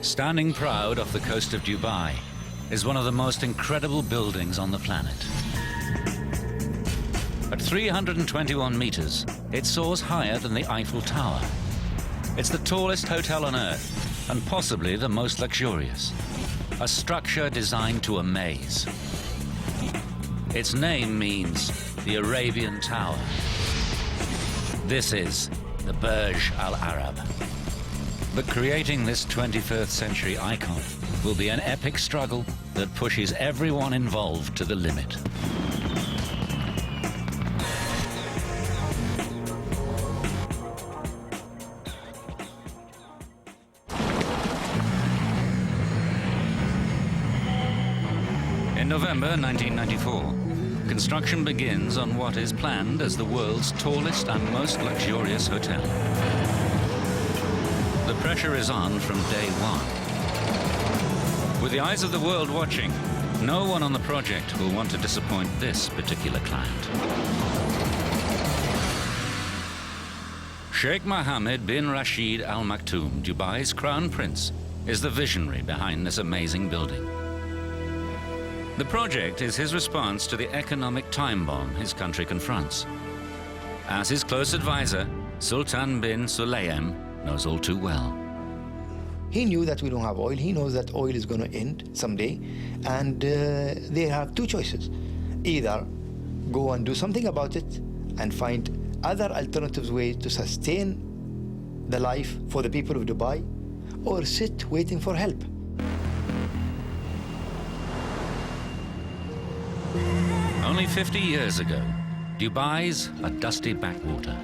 Standing proud off the coast of Dubai is one of the most incredible buildings on the planet. At 321 meters, it soars higher than the Eiffel Tower. It's the tallest hotel on Earth and possibly the most luxurious. A structure designed to amaze. Its name means the Arabian Tower. This is the Burj Al Arab. But creating this 21st century icon will be an epic struggle that pushes everyone involved to the limit. In November 1994, construction begins on what is planned as the world's tallest and most luxurious hotel. The pressure is on from day one. With the eyes of the world watching, no one on the project will want to disappoint this particular client. Sheikh Mohammed bin Rashid Al Maktoum, Dubai's crown prince, is the visionary behind this amazing building. The project is his response to the economic time bomb his country confronts. As his close advisor, Sultan bin Sulayem knows all too well. He knew that we don't have oil. He knows that oil is going to end someday. And they have two choices. Either go and do something about it and find other alternative ways to sustain the life for the people of Dubai, or sit waiting for help. Only 50 years ago, Dubai's a dusty backwater,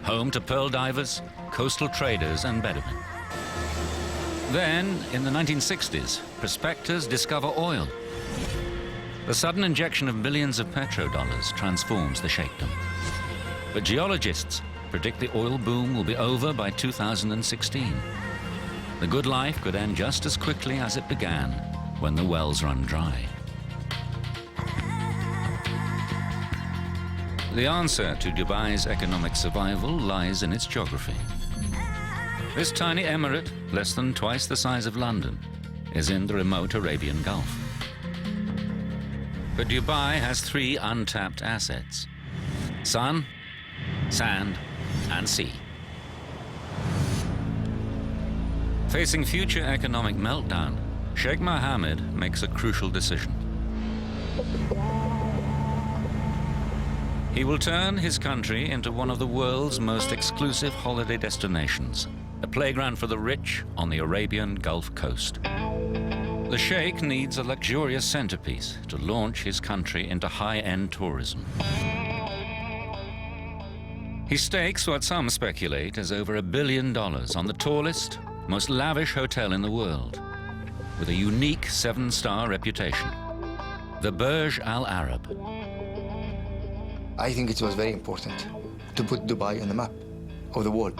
home to pearl divers, coastal traders and Bedouin. Then, in the 1960s, prospectors discover oil. The sudden injection of millions of petrodollars transforms the sheikhdom. But geologists predict the oil boom will be over by 2016. The good life could end just as quickly as it began, when the wells run dry. The answer to Dubai's economic survival lies in its geography. This tiny emirate, less than twice the size of London, is in the remote Arabian Gulf. But Dubai has three untapped assets: sun, sand, and sea. Facing future economic meltdown, Sheikh Mohammed makes a crucial decision. He will turn his country into one of the world's most exclusive holiday destinations, a playground for the rich on the Arabian Gulf Coast. The Sheikh needs a luxurious centerpiece to launch his country into high-end tourism. He stakes what some speculate is over $1 billion on the tallest, most lavish hotel in the world, with a unique 7-star reputation, the Burj Al Arab. I think it was very important to put Dubai on the map of the world.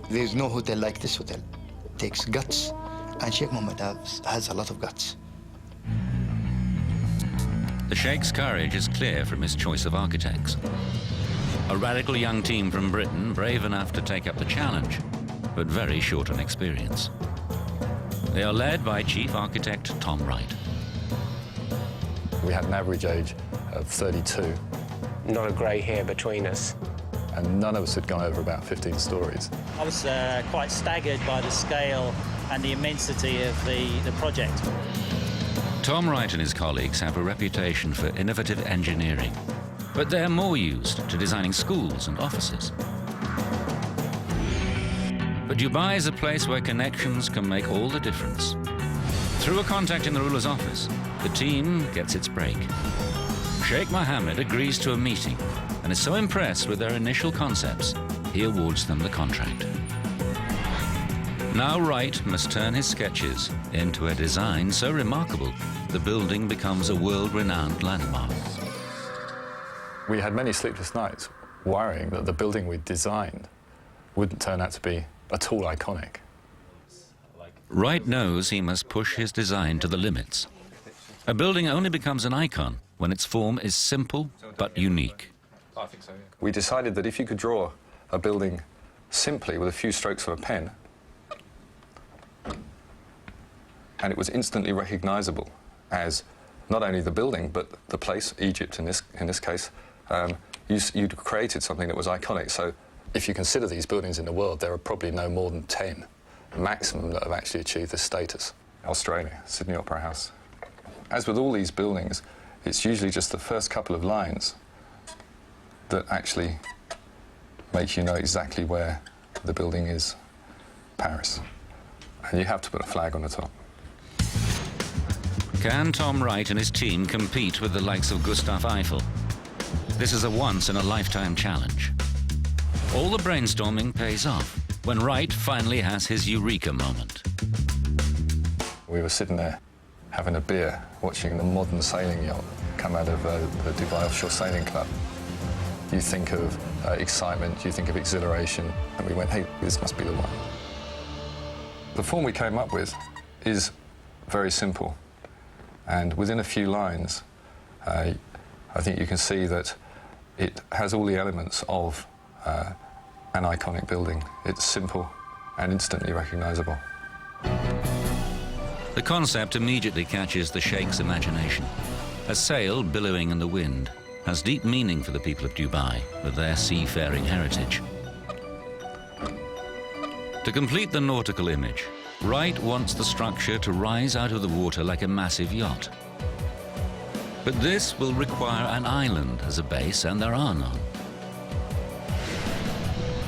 There's no hotel like this hotel. It takes guts, and Sheikh Mohammed has a lot of guts. The Sheikh's courage is clear from his choice of architects. A radical young team from Britain, brave enough to take up the challenge, but very short on experience. They are led by Chief Architect Tom Wright. We had an average age of 32. Not a grey hair between us. And none of us had gone over about 15 stories. I was quite staggered by the scale and the immensity of the project. Tom Wright and his colleagues have a reputation for innovative engineering, but they're more used to designing schools and offices. But Dubai is a place where connections can make all the difference. Through a contact in the ruler's office, the team gets its break. Sheikh Mohammed agrees to a meeting and is so impressed with their initial concepts, he awards them the contract. Now Wright must turn his sketches into a design so remarkable, the building becomes a world-renowned landmark. We had many sleepless nights worrying that the building we'd designed wouldn't turn out to be at all iconic. Wright knows he must push his design to the limits. A building only becomes an icon when its form is simple but unique. We decided that if you could draw a building simply with a few strokes of a pen, and it was instantly recognizable as not only the building, but the place, Egypt in this case. You'd created something that was iconic. So if you consider these buildings in the world, there are probably no more than 10 maximum that have actually achieved this status. Australia, Sydney Opera House. As with all these buildings, it's usually just the first couple of lines that actually make you know exactly where the building is. Paris. And you have to put a flag on the top. Can Tom Wright and his team compete with the likes of Gustav Eiffel? This is a once-in-a-lifetime challenge. All the brainstorming pays off when Wright finally has his eureka moment. We were sitting there having a beer, watching the modern sailing yacht come out of the Dubai Offshore Sailing Club. You think of excitement, you think of exhilaration, and we went, hey, this must be the one. The form we came up with is very simple, and within a few lines, I think you can see that it has all the elements of an iconic building. It's simple and instantly recognizable. The concept immediately catches the Sheikh's imagination. A sail billowing in the wind has deep meaning for the people of Dubai with their seafaring heritage. To complete the nautical image, Wright wants the structure to rise out of the water like a massive yacht. But this will require an island as a base, and there are none.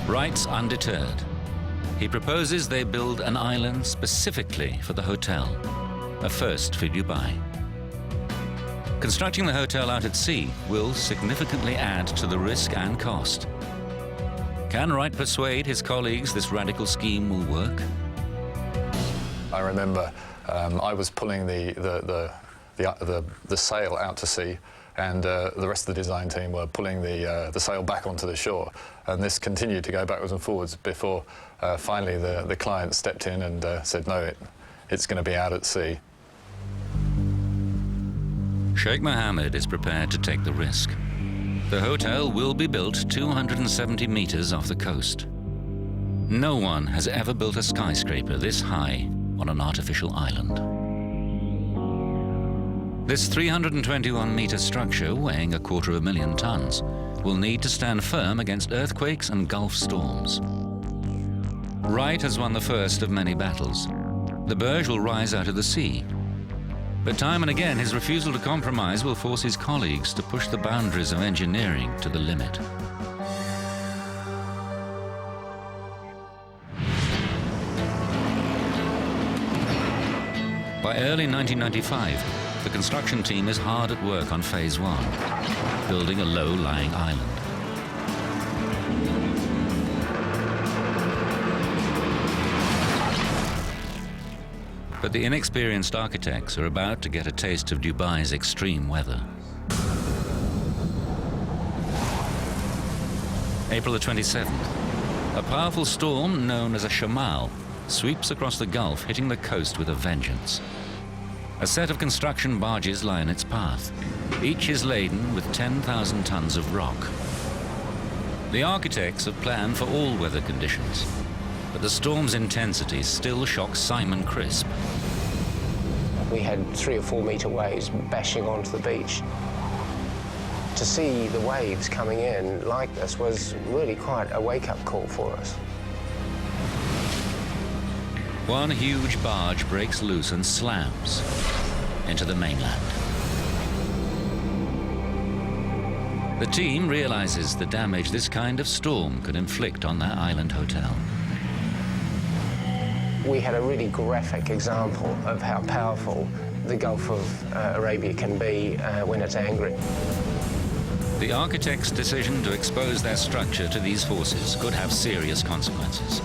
Wright's undeterred. He proposes they build an island specifically for the hotel, a first for Dubai. Constructing the hotel out at sea will significantly add to the risk and cost. Can Wright persuade his colleagues this radical scheme will work? I remember I was pulling the sail out to sea, and the rest of the design team were pulling the sail back onto the shore. And this continued to go backwards and forwards before finally the client stepped in and said, no, it's going to be out at sea. Sheikh Mohammed is prepared to take the risk. The hotel will be built 270 meters off the coast. No one has ever built a skyscraper this high on an artificial island. This 321-meter structure, weighing 250,000 tons, will need to stand firm against earthquakes and Gulf storms. Wright has won the first of many battles. The burj will rise out of the sea. But time and again, his refusal to compromise will force his colleagues to push the boundaries of engineering to the limit. By early 1995, the construction team is hard at work on Phase 1, building a low-lying island. But the inexperienced architects are about to get a taste of Dubai's extreme weather. April the 27th, a powerful storm known as a shamal sweeps across the Gulf, hitting the coast with a vengeance. A set of construction barges lie in its path. Each is laden with 10,000 tons of rock. The architects have planned for all weather conditions, but the storm's intensity still shocks Simon Crisp. We had 3 or 4 metre waves bashing onto the beach. To see the waves coming in like this was really quite a wake-up call for us. One huge barge breaks loose and slams into the mainland. The team realizes the damage this kind of storm could inflict on their island hotel. We had a really graphic example of how powerful the Gulf of Arabia can be when it's angry. The architect's decision to expose their structure to these forces could have serious consequences.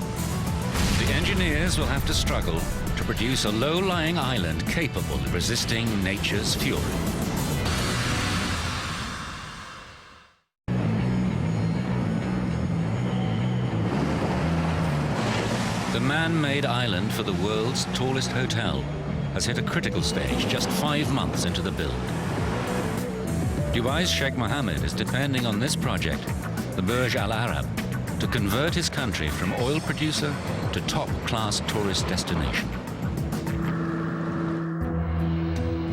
The engineers will have to struggle to produce a low-lying island capable of resisting nature's fury. The man-made island for the world's tallest hotel has hit a critical stage just 5 months into the build. Dubai's Sheikh Mohammed is depending on this project, the Burj Al Arab, to convert his country from oil producer to top-class tourist destination.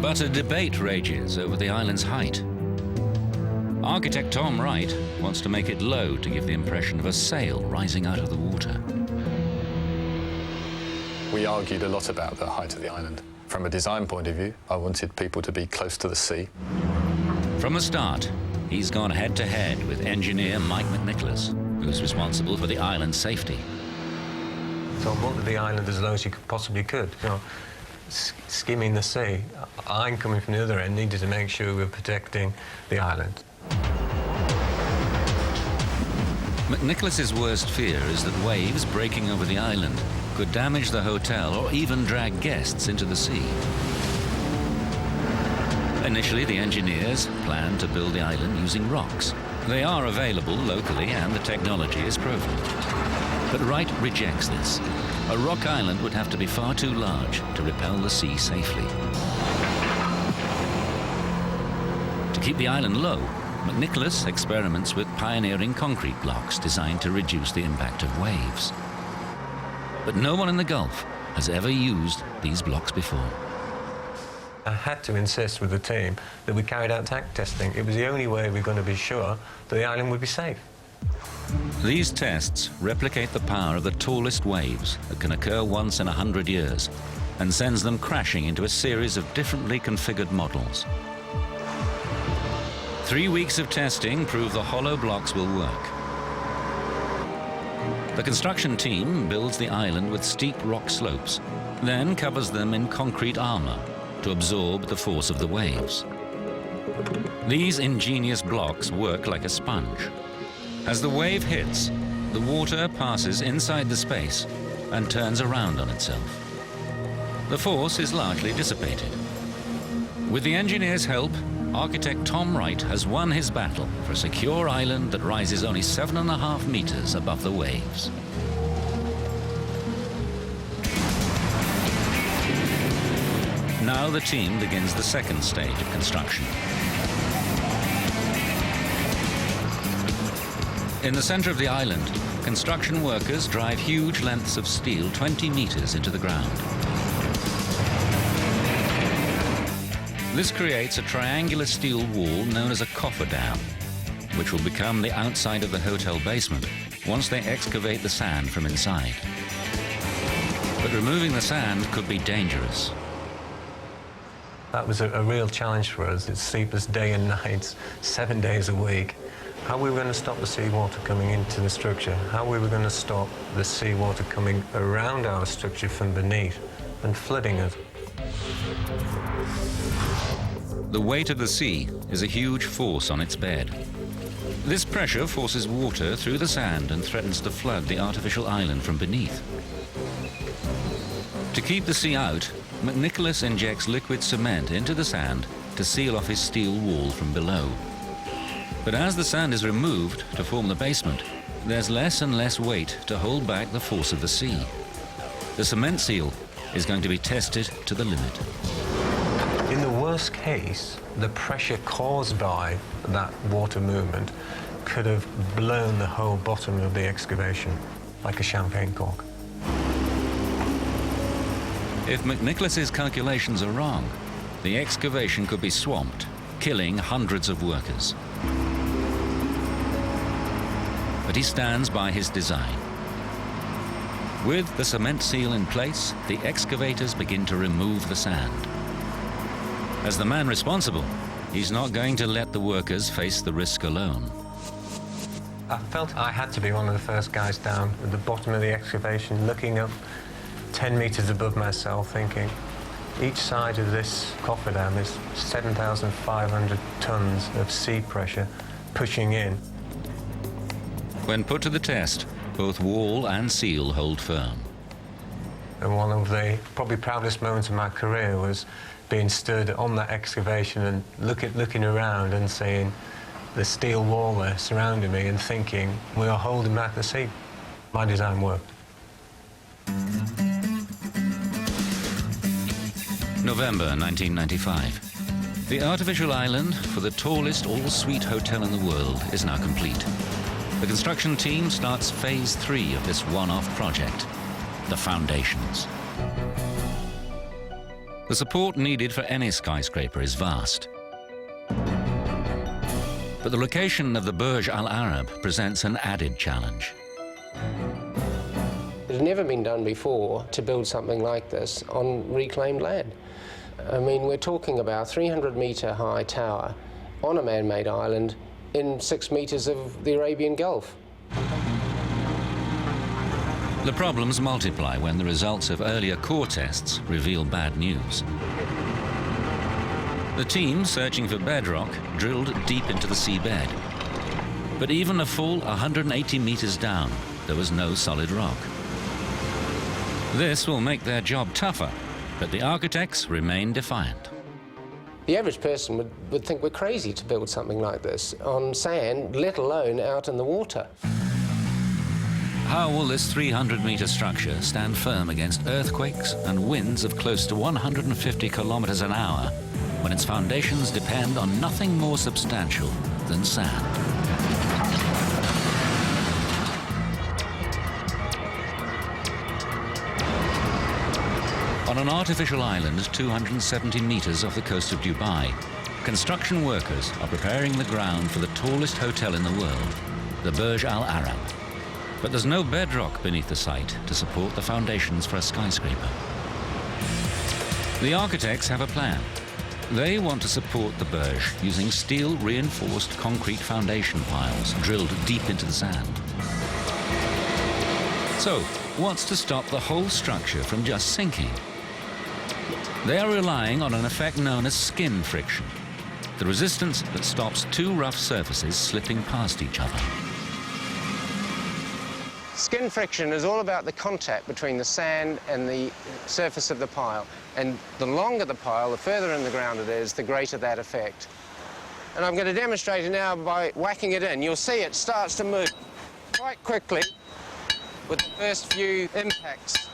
But a debate rages over the island's height. Architect Tom Wright wants to make it low to give the impression of a sail rising out of the water. We argued a lot about the height of the island. From a design point of view, I wanted people to be close to the sea. From the start, he's gone head-to-head with engineer Mike McNicholas, who's responsible for the island's safety. So I wanted the island as low as you possibly could, you know, skimming the sea. I'm coming from the other end, needed to make sure we were protecting the island. McNicholas's worst fear is that waves breaking over the island could damage the hotel or even drag guests into the sea. Initially, the engineers planned to build the island using rocks. They are available locally and the technology is proven. But Wright rejects this. A rock island would have to be far too large to repel the sea safely. To keep the island low, McNicholas experiments with pioneering concrete blocks designed to reduce the impact of waves. But no one in the Gulf has ever used these blocks before. I had to insist with the team that we carried out tank testing. It was the only way we were going to be sure that the island would be safe. These tests replicate the power of the tallest waves that can occur once in 100 years and sends them crashing into a series of differently configured models. 3 weeks of testing prove the hollow blocks will work. The construction team builds the island with steep rock slopes, then covers them in concrete armor to absorb the force of the waves. These ingenious blocks work like a sponge. As the wave hits, the water passes inside the space and turns around on itself. The force is largely dissipated. With the engineers' help, architect Tom Wright has won his battle for a secure island that rises only 7.5 meters above the waves. Now the team begins the second stage of construction. In the center of the island, construction workers drive huge lengths of steel 20 meters into the ground. This creates a triangular steel wall known as a cofferdam, which will become the outside of the hotel basement once they excavate the sand from inside. But removing the sand could be dangerous. That was a real challenge for us. It's sleepless day and night, 7 days a week. How we were going to stop the seawater coming into the structure, how we were going to stop the seawater coming around our structure from beneath and flooding it. The weight of the sea is a huge force on its bed. This pressure forces water through the sand and threatens to flood the artificial island from beneath. To keep the sea out, McNicholas injects liquid cement into the sand to seal off his steel wall from below. But as the sand is removed to form the basement, there's less and less weight to hold back the force of the sea. The cement seal is going to be tested to the limit. In the worst case, the pressure caused by that water movement could have blown the whole bottom of the excavation like a champagne cork. If McNicholas's calculations are wrong, the excavation could be swamped, killing hundreds of workers. But he stands by his design. With the cement seal in place, the excavators begin to remove the sand. As the man responsible, he's not going to let the workers face the risk alone. I felt I had to be one of the first guys down at the bottom of the excavation, looking up 10 meters above myself, thinking, each side of this cofferdam is 7,500 tons of sea pressure pushing in. When put to the test, both wall and seal hold firm. And one of the probably proudest moments of my career was being stood on that excavation and looking around and seeing the steel wall there surrounding me and thinking, we are holding back the sea. My design worked. November 1995. The artificial island for the tallest all-suite hotel in the world is now complete. The construction team starts phase 3 of this one-off project, the foundations. The support needed for any skyscraper is vast. But the location of the Burj Al Arab presents an added challenge. It had never been done before to build something like this on reclaimed land. I mean, we're talking about a 300-metre high tower on a man-made island in 6 metres of the Arabian Gulf. The problems multiply when the results of earlier core tests reveal bad news. The team searching for bedrock drilled deep into the seabed. But even a full 180 meters down, there was no solid rock. This will make their job tougher, but the architects remain defiant. The average person would think we're crazy to build something like this on sand, let alone out in the water. How will this 300-meter structure stand firm against earthquakes and winds of close to 150 kilometers an hour when its foundations depend on nothing more substantial than sand? On an artificial island 270 meters off the coast of Dubai, construction workers are preparing the ground for the tallest hotel in the world, the Burj Al Arab. But there's no bedrock beneath the site to support the foundations for a skyscraper. The architects have a plan. They want to support the Burj using steel-reinforced concrete foundation piles drilled deep into the sand. So, what's to stop the whole structure from just sinking? They are relying on an effect known as skin friction, the resistance that stops two rough surfaces slipping past each other. Skin friction is all about the contact between the sand and the surface of the pile. And the longer the pile, the further in the ground it is, the greater that effect. And I'm going to demonstrate it now by whacking it in. You'll see it starts to move quite quickly with the first few impacts.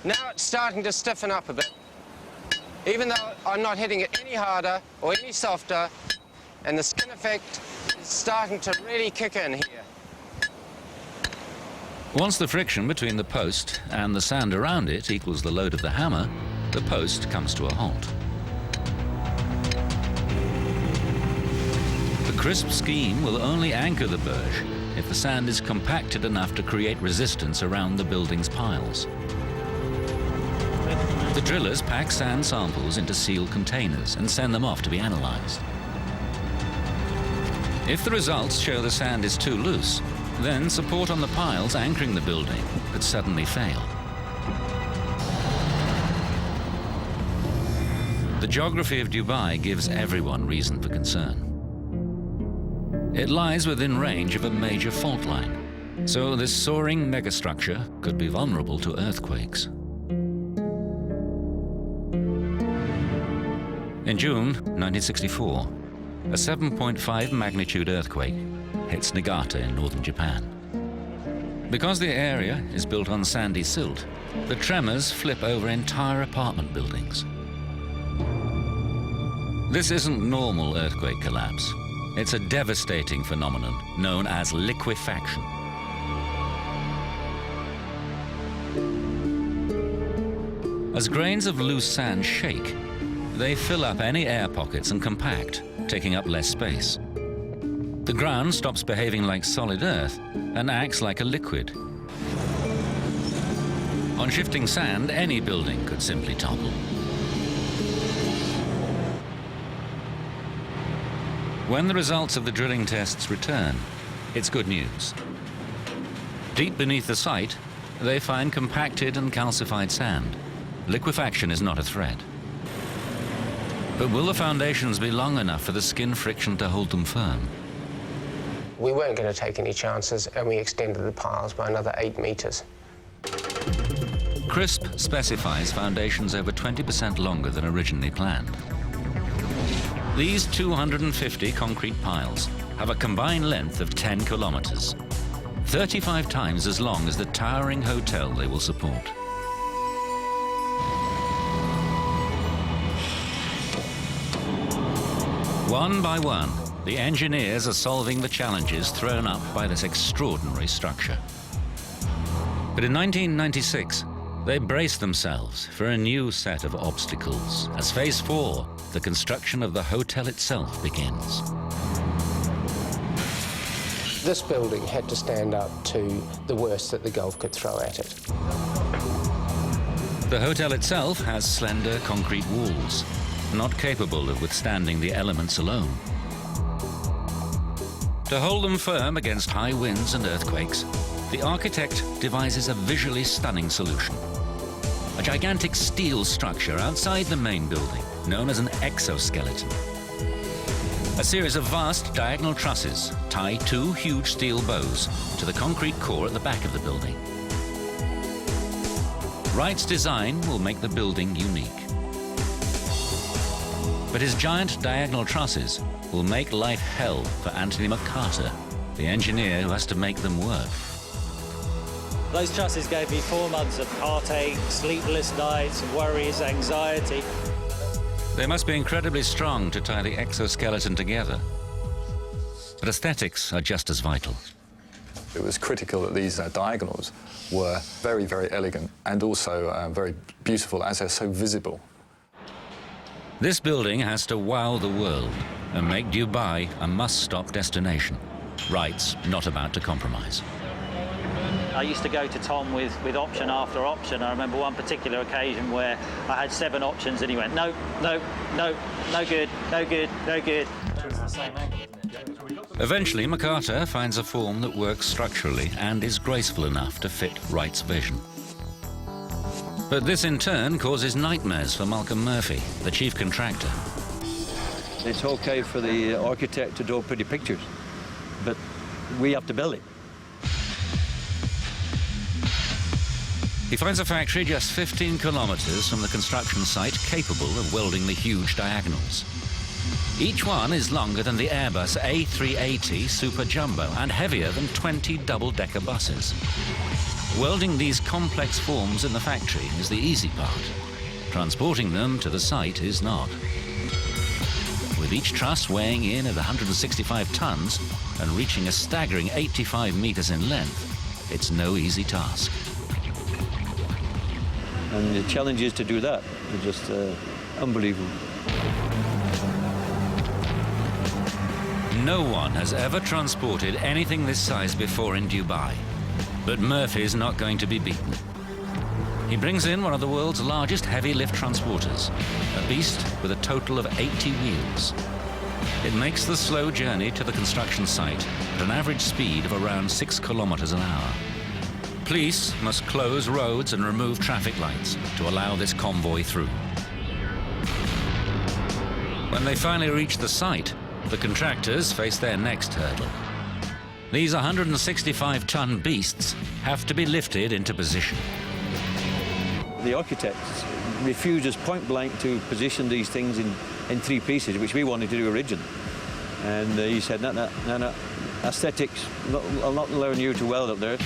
Now it's starting to stiffen up a bit, even though I'm not hitting it any harder or any softer, and the skin effect is starting to really kick in here. Once the friction between the post and the sand around it equals the load of the hammer, the post comes to a halt. The crisp scheme will only anchor the Burj if the sand is compacted enough to create resistance around the building's piles. The drillers pack sand samples into sealed containers and send them off to be analyzed. If the results show the sand is too loose, then support on the piles anchoring the building could suddenly fail. The geography of Dubai gives everyone reason for concern. It lies within range of a major fault line, so this soaring megastructure could be vulnerable to earthquakes. In June 1964, a 7.5 magnitude earthquake hits Niigata in northern Japan. Because the area is built on sandy silt, the tremors flip over entire apartment buildings. This isn't normal earthquake collapse. It's a devastating phenomenon known as liquefaction. As grains of loose sand shake, they fill up any air pockets and compact, taking up less space. The ground stops behaving like solid earth and acts like a liquid. On shifting sand, any building could simply topple. When the results of the drilling tests return, it's good news. Deep beneath the site, they find compacted and calcified sand. Liquefaction is not a threat. But will the foundations be long enough for the skin friction to hold them firm? We weren't going to take any chances, and we extended the piles by another 8 meters. CRISP specifies foundations over 20% longer than originally planned. These 250 concrete piles have a combined length of 10 kilometers, 35 times as long as the towering hotel they will support. One by one, the engineers are solving the challenges thrown up by this extraordinary structure. But in 1996, They brace themselves for a new set of obstacles as Phase 4, the construction of the hotel itself, begins. This building had to stand up to the worst that the Gulf could throw at it. The hotel itself has slender concrete walls, not capable of withstanding the elements alone. To hold them firm against high winds and earthquakes, the architect devises a visually stunning solution. A gigantic steel structure outside the main building, known as an exoskeleton. A series of vast diagonal trusses tie two huge steel bows to the concrete core at the back of the building. Wright's design will make the building unique. But his giant diagonal trusses will make life hell for Anthony McCarter, the engineer who has to make them work. Those trusses gave me 4 months of heartache, sleepless nights, worries, anxiety. They must be incredibly strong to tie the exoskeleton together. But aesthetics are just as vital. It was critical that these diagonals were very, very elegant and also very beautiful as they're so visible. This building has to wow the world and make Dubai a must-stop destination. Wright's not about to compromise. I used to go to Tom with option after option. I remember one particular occasion where I had 7 options and he went, no, no, no, no good, no good, no good. Eventually, McCarter finds a form that works structurally and is graceful enough to fit Wright's vision. But this in turn causes nightmares for Malcolm Murphy, the chief contractor. It's okay for the architect to draw pretty pictures, but we have to build it. He finds a factory just 15 kilometers from the construction site capable of welding the huge diagonals. Each one is longer than the Airbus A380 Super Jumbo and heavier than 20 double-decker buses. Welding these complex forms in the factory is the easy part. Transporting them to the site is not. With each truss weighing in at 165 tons and reaching a staggering 85 meters in length, it's no easy task. And the challenge is to do that. It's just unbelievable. No one has ever transported anything this size before in Dubai. But Murphy's not going to be beaten. He brings in one of the world's largest heavy lift transporters, a beast with a total of 80 wheels. It makes the slow journey to the construction site at an average speed of around 6 kilometers an hour. Police must close roads and remove traffic lights to allow this convoy through. When they finally reach the site, the contractors face their next hurdle. These 165-ton beasts have to be lifted into position. The architect refuses point blank to position these things in 3 pieces, which we wanted to do originally. And he said, no, aesthetics, I'll not learn you to weld up there.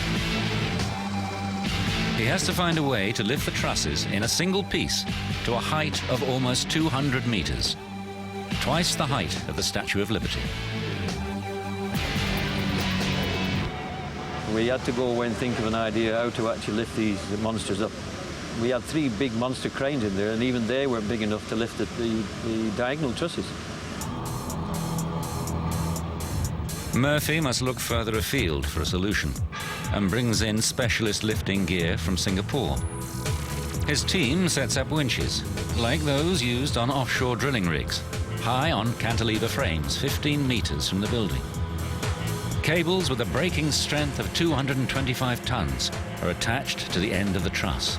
He has to find a way to lift the trusses in a single piece to a height of almost 200 meters, twice the height of the Statue of Liberty. We had to go away and think of an idea how to actually lift these monsters up. We had 3 big monster cranes in there, and even they weren't big enough to lift the diagonal trusses. Murphy must look further afield for a solution and brings in specialist lifting gear from Singapore. His team sets up winches, like those used on offshore drilling rigs, high on cantilever frames 15 meters from the building. Cables with a braking strength of 225 tons are attached to the end of the truss.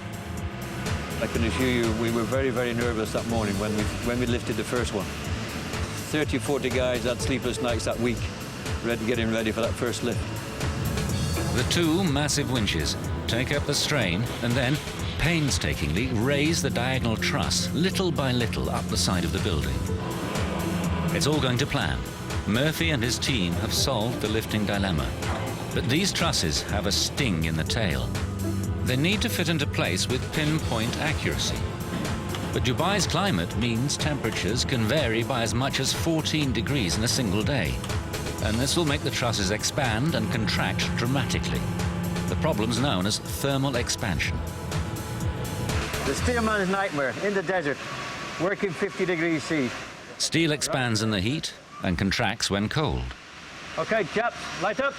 I can assure you we were very, very nervous that morning when we lifted the first one. 30 or 40 guys had sleepless nights that week, getting ready for that first lift. The 2 massive winches take up the strain and then painstakingly raise the diagonal truss little by little up the side of the building. It's all going to plan. Murphy and his team have solved the lifting dilemma. But these trusses have a sting in the tail. They need to fit into place with pinpoint accuracy. But Dubai's climate means temperatures can vary by as much as 14 degrees in a single day. And this will make the trusses expand and contract dramatically. The problem's known as thermal expansion. The steelman's nightmare in the desert, working 50 degrees C. Steel expands in the heat and contracts when cold. Okay, chaps, light up.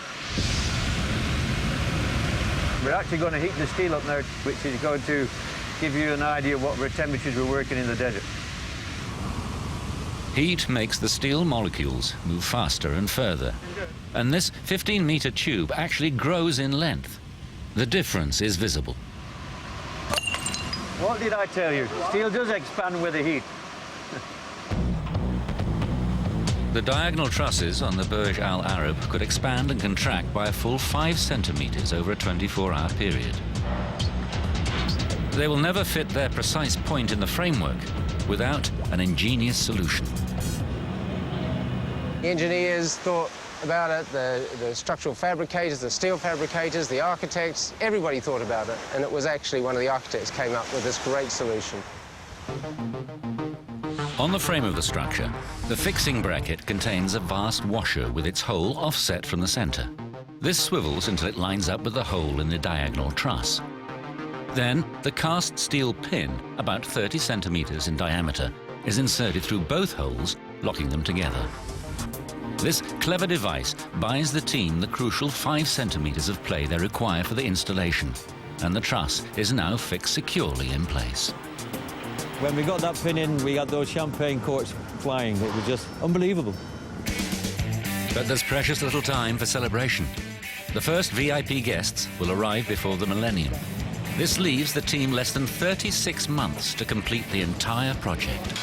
We're actually going to heat the steel up now, which is going to give you an idea of what temperatures we're working in the desert. Heat makes the steel molecules move faster and further. And this 15-meter tube actually grows in length. The difference is visible. What did I tell you? Steel does expand with the heat. The diagonal trusses on the Burj Al Arab could expand and contract by a full 5 centimeters over a 24-hour period. They will never fit their precise point in the framework without an ingenious solution. The engineers thought about it, the structural fabricators, the steel fabricators, the architects, everybody thought about it, and it was actually one of the architects came up with this great solution. On the frame of the structure, the fixing bracket contains a vast washer with its hole offset from the center. This swivels until it lines up with the hole in the diagonal truss. Then, the cast steel pin, about 30 centimeters in diameter, is inserted through both holes, locking them together. This clever device buys the team the crucial 5 centimeters of play they require for the installation, and the truss is now fixed securely in place. When we got that pin in, we had those champagne corks flying. It was just unbelievable. But there's precious little time for celebration. The first VIP guests will arrive before the millennium. This leaves the team less than 36 months to complete the entire project.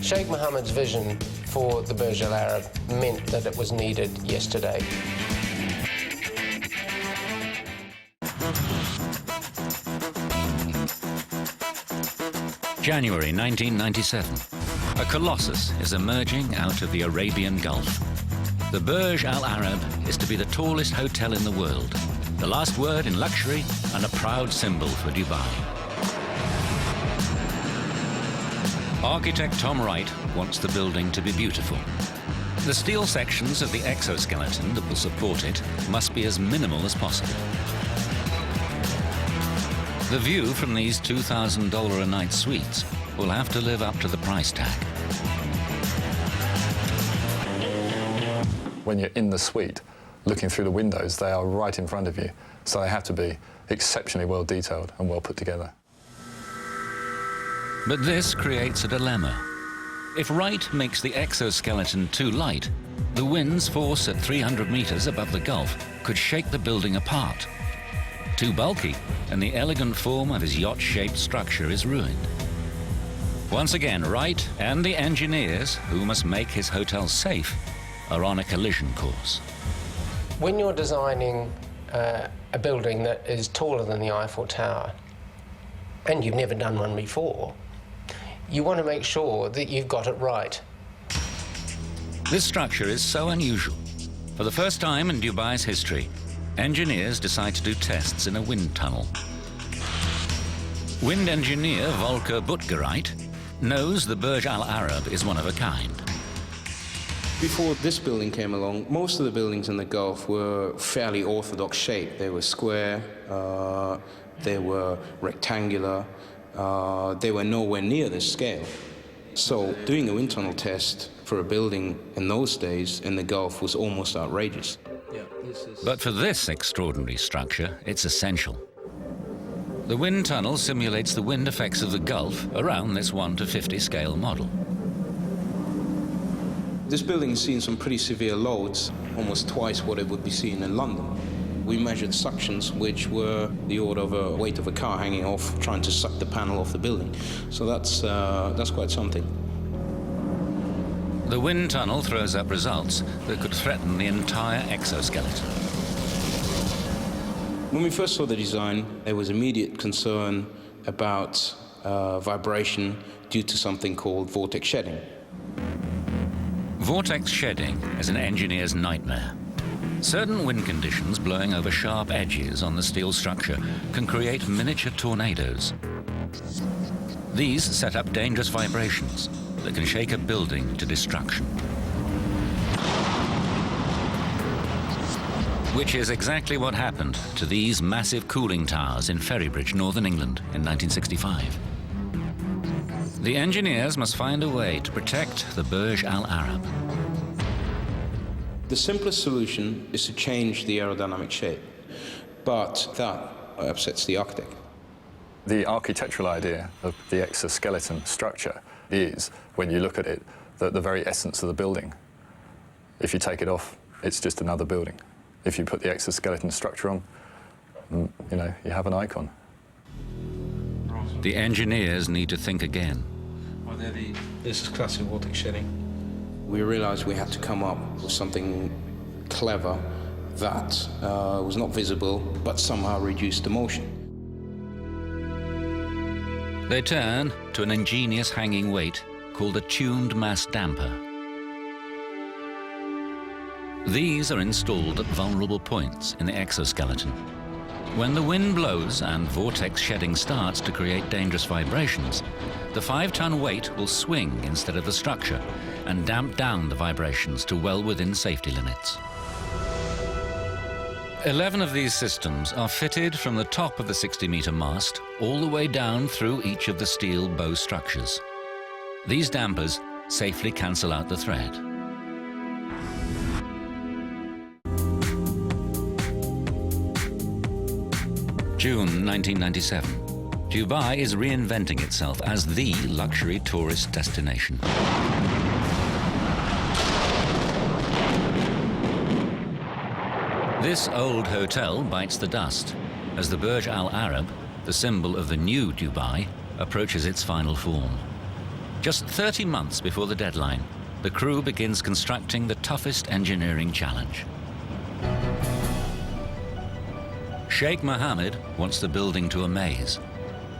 Sheikh Mohammed's vision for the Burj Al Arab meant that it was needed yesterday. January 1997. A colossus is emerging out of the Arabian Gulf. The Burj Al Arab is to be the tallest hotel in the world, the last word in luxury and a proud symbol for Dubai. Architect Tom Wright wants the building to be beautiful. The steel sections of the exoskeleton that will support it must be as minimal as possible. The view from these $2,000 a night suites will have to live up to the price tag. When you're in the suite, looking through the windows, they are right in front of you, so they have to be exceptionally well detailed and well put together. But this creates a dilemma. If Wright makes the exoskeleton too light, the wind's force at 300 meters above the Gulf could shake the building apart. Too bulky, and the elegant form of his yacht-shaped structure is ruined. Once again, Wright and the engineers, who must make his hotel safe, are on a collision course. When you're designing a building that is taller than the Eiffel Tower, and you've never done one before, you want to make sure that you've got it right. This structure is so unusual. For the first time in Dubai's history, engineers decide to do tests in a wind tunnel. Wind engineer Volker Butgereit knows the Burj Al Arab is one of a kind. Before this building came along, most of the buildings in the Gulf were fairly orthodox shape. They were square, they were rectangular, they were nowhere near this scale. So doing a wind tunnel test for a building in those days in the Gulf was almost outrageous. But for this extraordinary structure, it's essential. The wind tunnel simulates the wind effects of the Gulf around this 1:50 scale model. This building has seen some pretty severe loads, almost twice what it would be seen in London. We measured suctions which were the order of a weight of a car hanging off, trying to suck the panel off the building. So that's quite something. The wind tunnel throws up results that could threaten the entire exoskeleton. When we first saw the design, there was immediate concern about vibration due to something called vortex shedding. Vortex shedding is an engineer's nightmare. Certain wind conditions blowing over sharp edges on the steel structure can create miniature tornadoes. These set up dangerous vibrations that can shake a building to destruction. Which is exactly what happened to these massive cooling towers in Ferrybridge, Northern England, in 1965. The engineers must find a way to protect the Burj Al Arab. The simplest solution is to change the aerodynamic shape, but that upsets the architect. The architectural idea of the exoskeleton structure is, when you look at it, the very essence of the building. If you take it off, it's just another building. If you put the exoskeleton structure on, you know, you have an icon. The engineers need to think again. This is classic vortex shedding. We realized we had to come up with something clever that was not visible, but somehow reduced the motion. They turn to an ingenious hanging weight called a tuned mass damper. These are installed at vulnerable points in the exoskeleton. When the wind blows and vortex shedding starts to create dangerous vibrations, the 5-ton weight will swing instead of the structure and damp down the vibrations to well within safety limits. 11 of these systems are fitted from the top of the 60-meter mast all the way down through each of the steel bow structures. These dampers safely cancel out the threat. June 1997. Dubai is reinventing itself as the luxury tourist destination. This old hotel bites the dust as the Burj Al Arab, the symbol of the new Dubai, approaches its final form. Just 30 months before the deadline, the crew begins constructing the toughest engineering challenge. Sheikh Mohammed wants the building to amaze,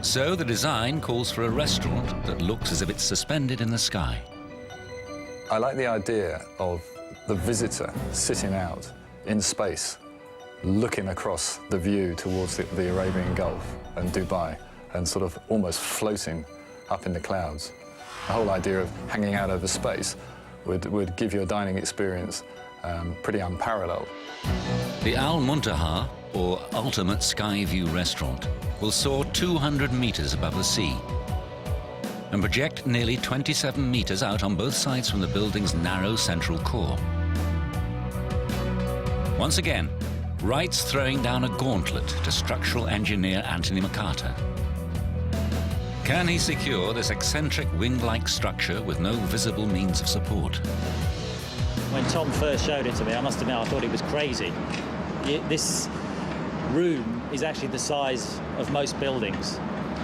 so the design calls for a restaurant that looks as if it's suspended in the sky. I like the idea of the visitor sitting out in space, looking across the view towards the Arabian Gulf and Dubai, and sort of almost floating up in the clouds. The whole idea of hanging out over space would give you a dining experience pretty unparalleled. The Al Muntaha, or Ultimate Sky View Restaurant, will soar 200 meters above the sea and project nearly 27 meters out on both sides from the building's narrow central core. Once again, Wright's throwing down a gauntlet to structural engineer Anthony McCarter. Can he secure this eccentric wing-like structure with no visible means of support? When Tom first showed it to me, I must admit I thought he was crazy. This room is actually the size of most buildings,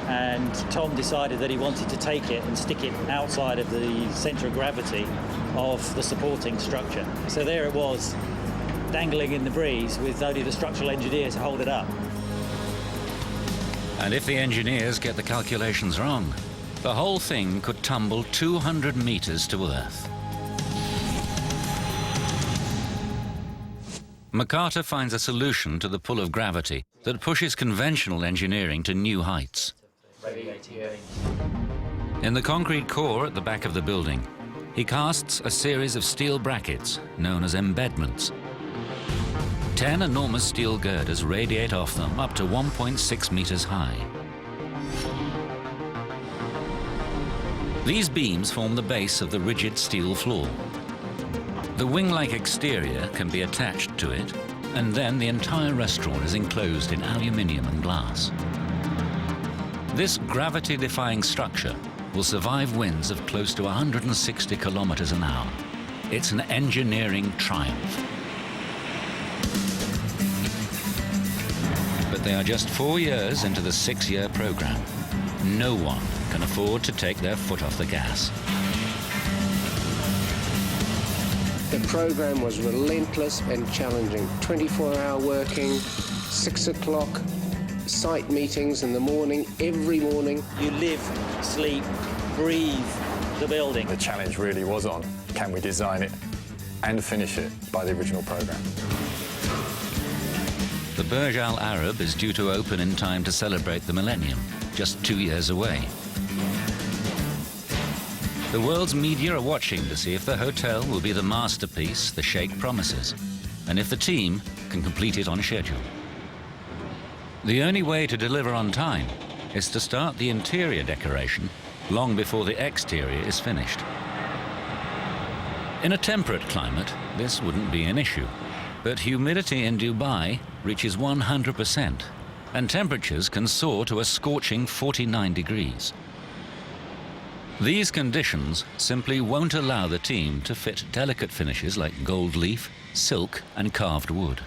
and Tom decided that he wanted to take it and stick it outside of the centre of gravity of the supporting structure. So there it was, dangling in the breeze with only the structural engineer to hold it up. And if the engineers get the calculations wrong, the whole thing could tumble 200 meters to Earth. McCarter finds a solution to the pull of gravity that pushes conventional engineering to new heights. In the concrete core at the back of the building, he casts a series of steel brackets known as embedments. 10 enormous steel girders radiate off them up to 1.6 meters high. These beams form the base of the rigid steel floor. The wing-like exterior can be attached to it, and then the entire restaurant is enclosed in aluminium and glass. This gravity-defying structure will survive winds of close to 160 kilometers an hour. It's an engineering triumph. But they are just 4 years into the 6-year program. No one can afford to take their foot off the gas. The program was relentless and challenging. 24-hour working, 6 o'clock, site meetings in the morning, every morning. You live, sleep, breathe the building. The challenge really was on, can we design it and finish it by the original program? The Burj Al Arab is due to open in time to celebrate the millennium, just 2 years away. The world's media are watching to see if the hotel will be the masterpiece the Sheikh promises, and if the team can complete it on schedule. The only way to deliver on time is to start the interior decoration long before the exterior is finished. In a temperate climate, this wouldn't be an issue, but humidity in Dubai reaches 100%, and temperatures can soar to a scorching 49 degrees. These conditions simply won't allow the team to fit delicate finishes like gold leaf, silk and carved wood.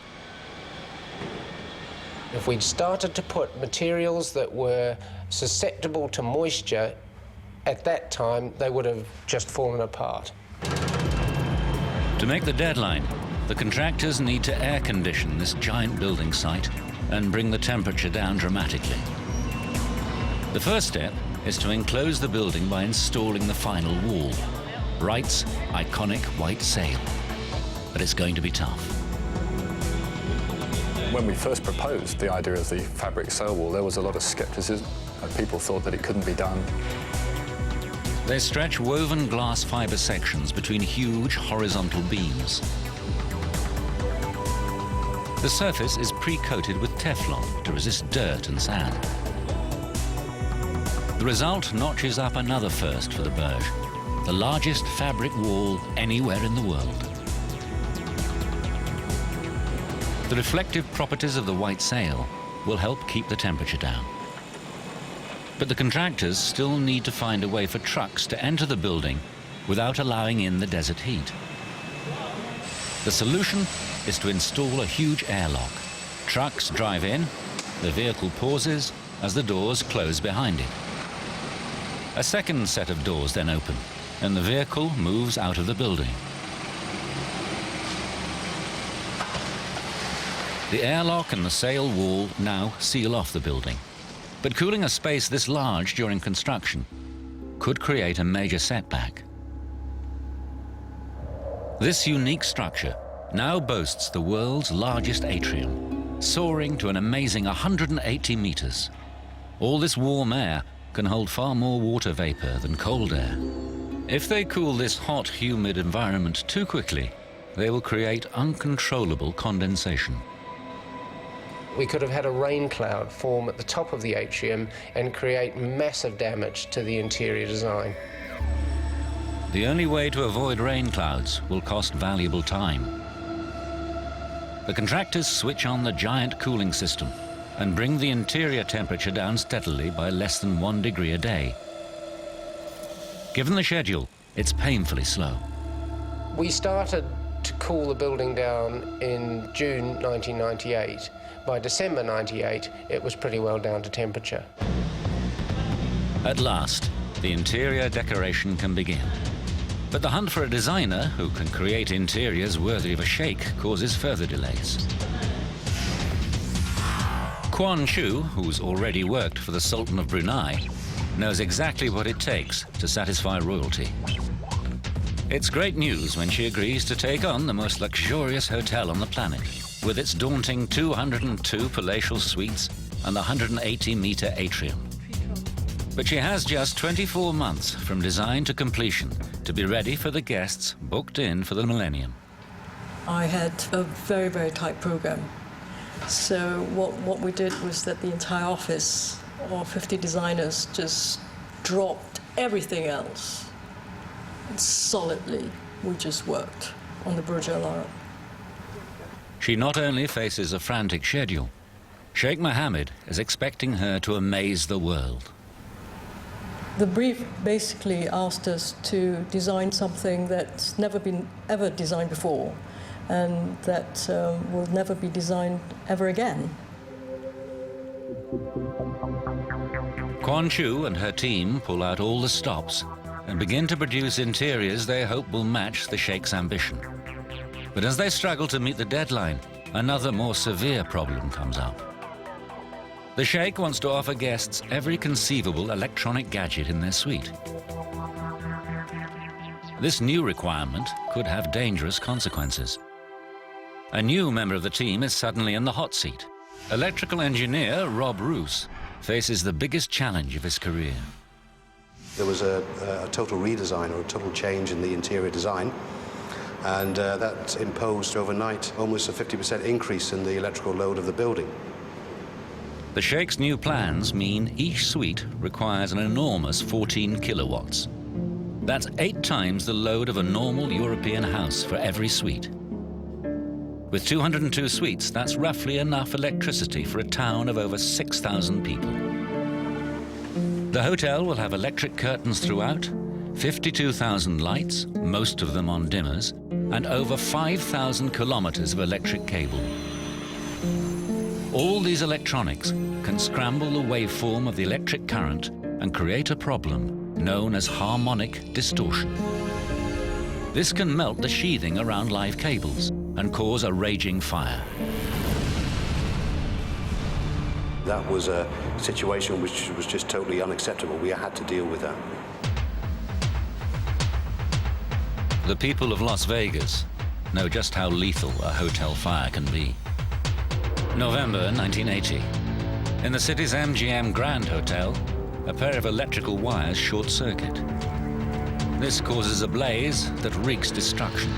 If we'd started to put materials that were susceptible to moisture at that time, they would have just fallen apart. To make the deadline, the contractors need to air condition this giant building site and bring the temperature down dramatically. The first step is to enclose the building by installing the final wall, Wright's iconic white sail. But it's going to be tough. When we first proposed the idea of the fabric sail wall, there was a lot of scepticism. People thought that it couldn't be done. They stretch woven glass fibre sections between huge horizontal beams. The surface is pre-coated with Teflon to resist dirt and sand. The result notches up another first for the burj, the largest fabric wall anywhere in the world. The reflective properties of the white sail will help keep the temperature down. But the contractors still need to find a way for trucks to enter the building without allowing in the desert heat. The solution is to install a huge airlock. Trucks drive in, the vehicle pauses as the doors close behind it. A second set of doors then open, and the vehicle moves out of the building. The airlock and the sail wall now seal off the building. But cooling a space this large during construction could create a major setback. This unique structure now boasts the world's largest atrium, soaring to an amazing 180 meters. All this warm air can hold far more water vapor than cold air. If they cool this hot, humid environment too quickly, they will create uncontrollable condensation. We could have had a rain cloud form at the top of the atrium and create massive damage to the interior design. The only way to avoid rain clouds will cost valuable time. The contractors switch on the giant cooling system and bring the interior temperature down steadily by less than 1 degree a day. Given the schedule, it's painfully slow. We started to cool the building down in June 1998. By December 98, it was pretty well down to temperature. At last, the interior decoration can begin. But the hunt for a designer who can create interiors worthy of a sheikh causes further delays. Quan Chu, who's already worked for the Sultan of Brunei, knows exactly what it takes to satisfy royalty. It's great news when she agrees to take on the most luxurious hotel on the planet, with its daunting 202 palatial suites and the 180-meter atrium. But she has just 24 months from design to completion to be ready for the guests booked in for the millennium. I had a very, very tight program. So what we did was that the entire office, or 50 designers, just dropped everything else. And solidly, we just worked on the Burj Al Arab. She not only faces a frantic schedule, Sheikh Mohammed is expecting her to amaze the world. The brief basically asked us to design something that's never been ever designed before, and that will never be designed ever again. Quan Chu and her team pull out all the stops and begin to produce interiors they hope will match the Sheikh's ambition. But as they struggle to meet the deadline, another more severe problem comes up. The Sheikh wants to offer guests every conceivable electronic gadget in their suite. This new requirement could have dangerous consequences. A new member of the team is suddenly in the hot seat. Electrical engineer Rob Roos faces the biggest challenge of his career. There was a total redesign or a total change in the interior design. and that imposed overnight almost a 50% increase in the electrical load of the building. The Sheikh's new plans mean each suite requires an enormous 14 kilowatts. That's 8 times the load of a normal European house for every suite. With 202 suites, that's roughly enough electricity for a town of over 6,000 people. The hotel will have electric curtains throughout, 52,000 lights, most of them on dimmers, and over 5,000 kilometers of electric cable. All these electronics can scramble the waveform of the electric current and create a problem known as harmonic distortion. This can melt the sheathing around live cables and cause a raging fire. That was a situation which was just totally unacceptable. We had to deal with that. The people of Las Vegas know just how lethal a hotel fire can be. November 1980. In the city's MGM Grand Hotel, a pair of electrical wires short-circuit. This causes a blaze that wreaks destruction.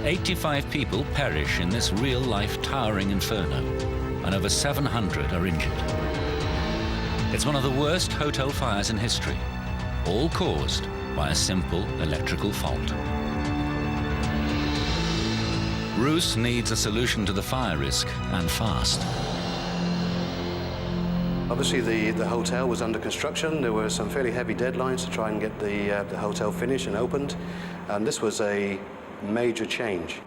85 people perish in this real-life towering inferno, and over 700 are injured. It's one of the worst hotel fires in history, all caused by a simple electrical fault. Roos needs a solution to the fire risk, and fast. Obviously, the hotel was under construction. There were some fairly heavy deadlines to try and get the hotel finished and opened, and this was a major change.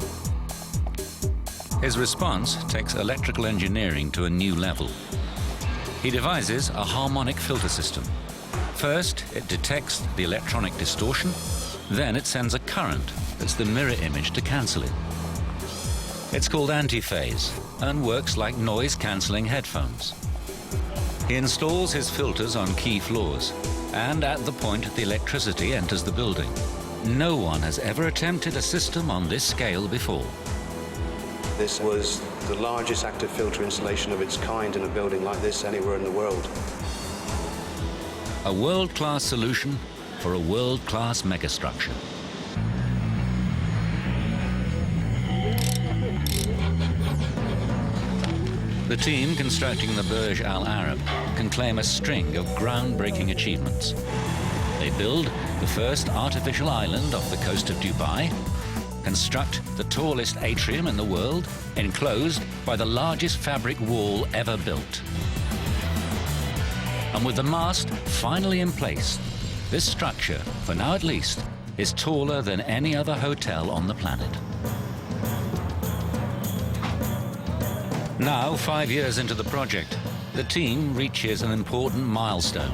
His response takes electrical engineering to a new level. He devises a harmonic filter system. First, it detects the electronic distortion, then it sends a current that's the mirror image to cancel it. It's called antiphase and works like noise-cancelling headphones. He installs his filters on key floors, and at the point the electricity enters the building. No one has ever attempted a system on this scale before. This was the largest active filter installation of its kind in a building like this anywhere in the world. A world-class solution for a world-class megastructure. The team constructing the Burj Al Arab can claim a string of groundbreaking achievements. They build the first artificial island off the coast of Dubai, construct the tallest atrium in the world, enclosed by the largest fabric wall ever built. And with the mast finally in place, this structure, for now at least, is taller than any other hotel on the planet. Now, 5 years into the project, the team reaches an important milestone.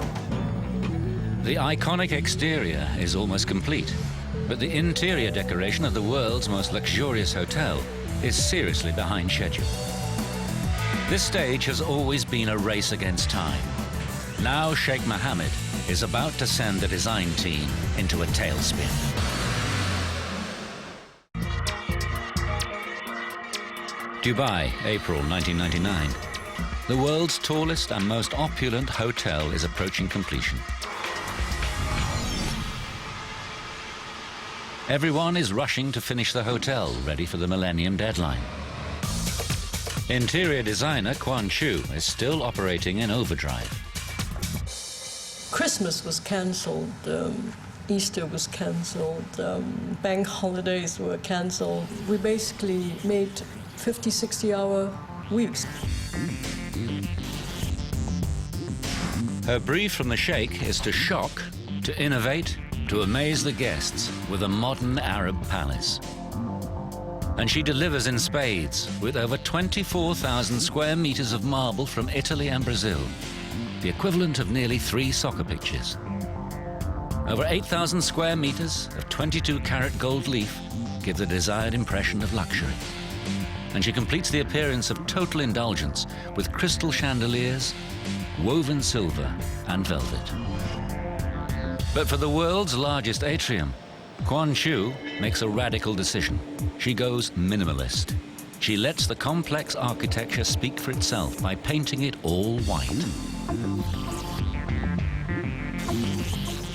The iconic exterior is almost complete, but the interior decoration of the world's most luxurious hotel is seriously behind schedule. This stage has always been a race against time. Now Sheikh Mohammed is about to send the design team into a tailspin. Dubai, April 1999. The world's tallest and most opulent hotel is approaching completion. Everyone is rushing to finish the hotel, ready for the millennium deadline. Interior designer Quan Chu is still operating in overdrive. Christmas was cancelled, Easter was cancelled, bank holidays were cancelled. We basically made 50, 60-hour weeks. Her brief from the Sheikh is to shock, to innovate, to amaze the guests with a modern Arab palace. And she delivers in spades with over 24,000 square meters of marble from Italy and Brazil, the equivalent of nearly 3 soccer pitches. Over 8,000 square meters of 22-carat gold leaf give the desired impression of luxury. And she completes the appearance of total indulgence with crystal chandeliers, woven silver and velvet. But for the world's largest atrium, Quan Chu makes a radical decision. She goes minimalist. She lets the complex architecture speak for itself by painting it all white.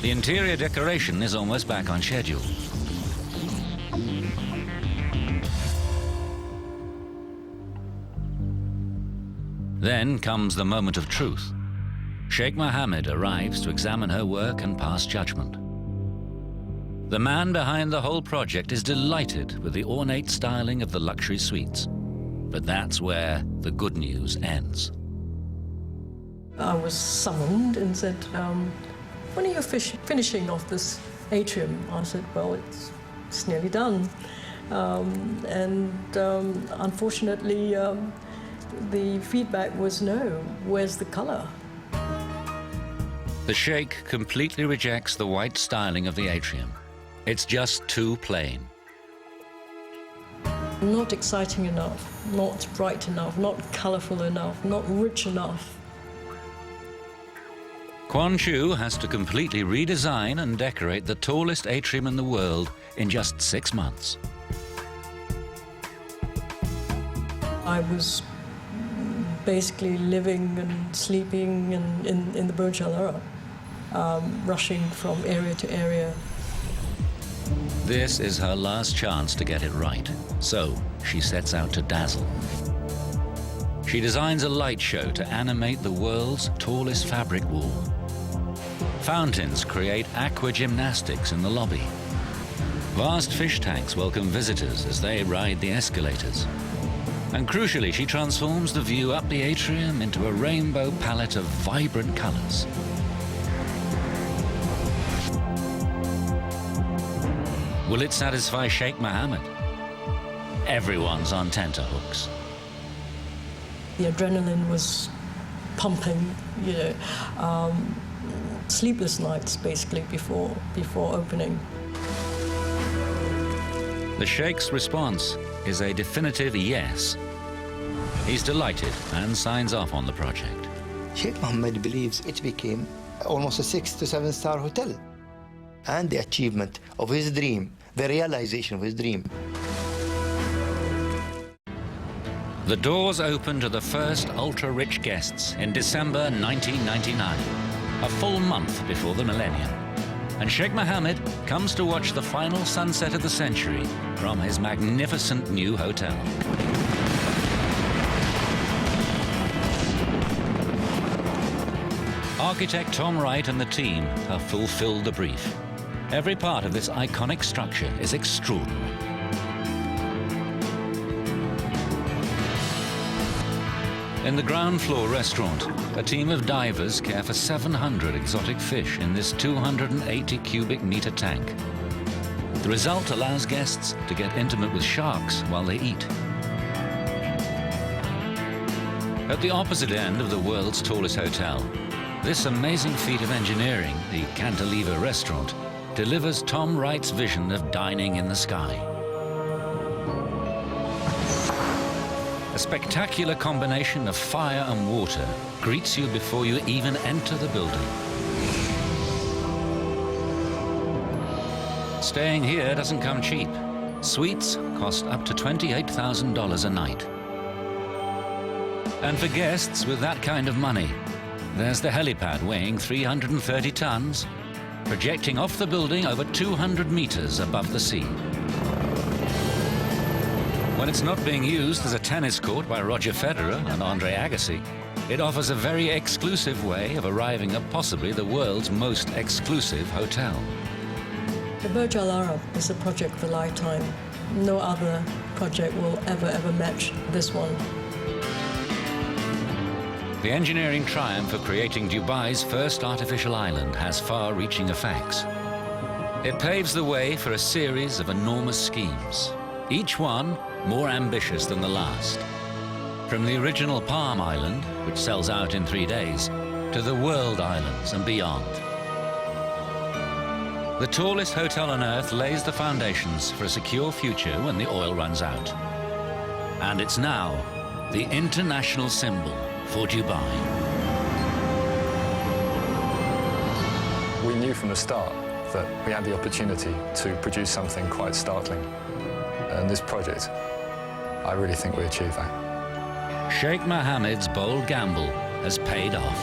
The interior decoration is almost back on schedule. Then comes the moment of truth. Sheikh Mohammed arrives to examine her work and pass judgment. The man behind the whole project is delighted with the ornate styling of the luxury suites. But that's where the good news ends. I was summoned and said, when are you finishing off this atrium? I said, well, it's nearly done. Unfortunately, the feedback was no. Where's the color? The Sheikh completely rejects the white styling of the atrium. It's just too plain. Not exciting enough, not bright enough, not colorful enough, not rich enough. Quan Chu has to completely redesign and decorate the tallest atrium in the world in just 6 months. I was basically living and sleeping in the Burj Al Arab, rushing from area to area. This is her last chance to get it right, so she sets out to dazzle. She designs a light show to animate the world's tallest fabric wall. Fountains create aqua gymnastics in the lobby. Vast fish tanks welcome visitors as they ride the escalators. And crucially, she transforms the view up the atrium into a rainbow palette of vibrant colors. Will it satisfy Sheikh Mohammed? Everyone's on tenterhooks. The adrenaline was pumping, you know, sleepless nights basically before opening. The Sheikh's response is a definitive yes. He's delighted and signs off on the project. Sheikh Mohammed believes it became almost a 6 to 7 star hotel. And the achievement of his dream, the realization of his dream. The doors open to the first ultra-rich guests in December 1999, a full month before the millennium. And Sheikh Mohammed comes to watch the final sunset of the century from his magnificent new hotel. Architect Tom Wright and the team have fulfilled the brief. Every part of this iconic structure is extraordinary. In the ground floor restaurant, a team of divers care for 700 exotic fish in this 280 cubic meter tank. The result allows guests to get intimate with sharks while they eat. At the opposite end of the world's tallest hotel, this amazing feat of engineering, the Cantilever restaurant, delivers Tom Wright's vision of dining in the sky. A spectacular combination of fire and water greets you before you even enter the building. Staying here doesn't come cheap. Suites cost up to $28,000 a night. And for guests with that kind of money, there's the helipad weighing 330 tons, projecting off the building over 200 meters above the sea. When it's not being used as a tennis court by Roger Federer and Andre Agassi, it offers a very exclusive way of arriving at possibly the world's most exclusive hotel. The Burj Al Arab is a project of a lifetime. No other project will ever match this one. The engineering triumph of creating Dubai's first artificial island has far-reaching effects. It paves the way for a series of enormous schemes, each one more ambitious than the last. From the original Palm Island, which sells out in 3 days, to the World Islands and beyond. The tallest hotel on Earth lays the foundations for a secure future when the oil runs out. And it's now the international symbol for Dubai. We knew from the start that we had the opportunity to produce something quite startling. And this project, I really think we achieved that. Sheikh Mohammed's bold gamble has paid off.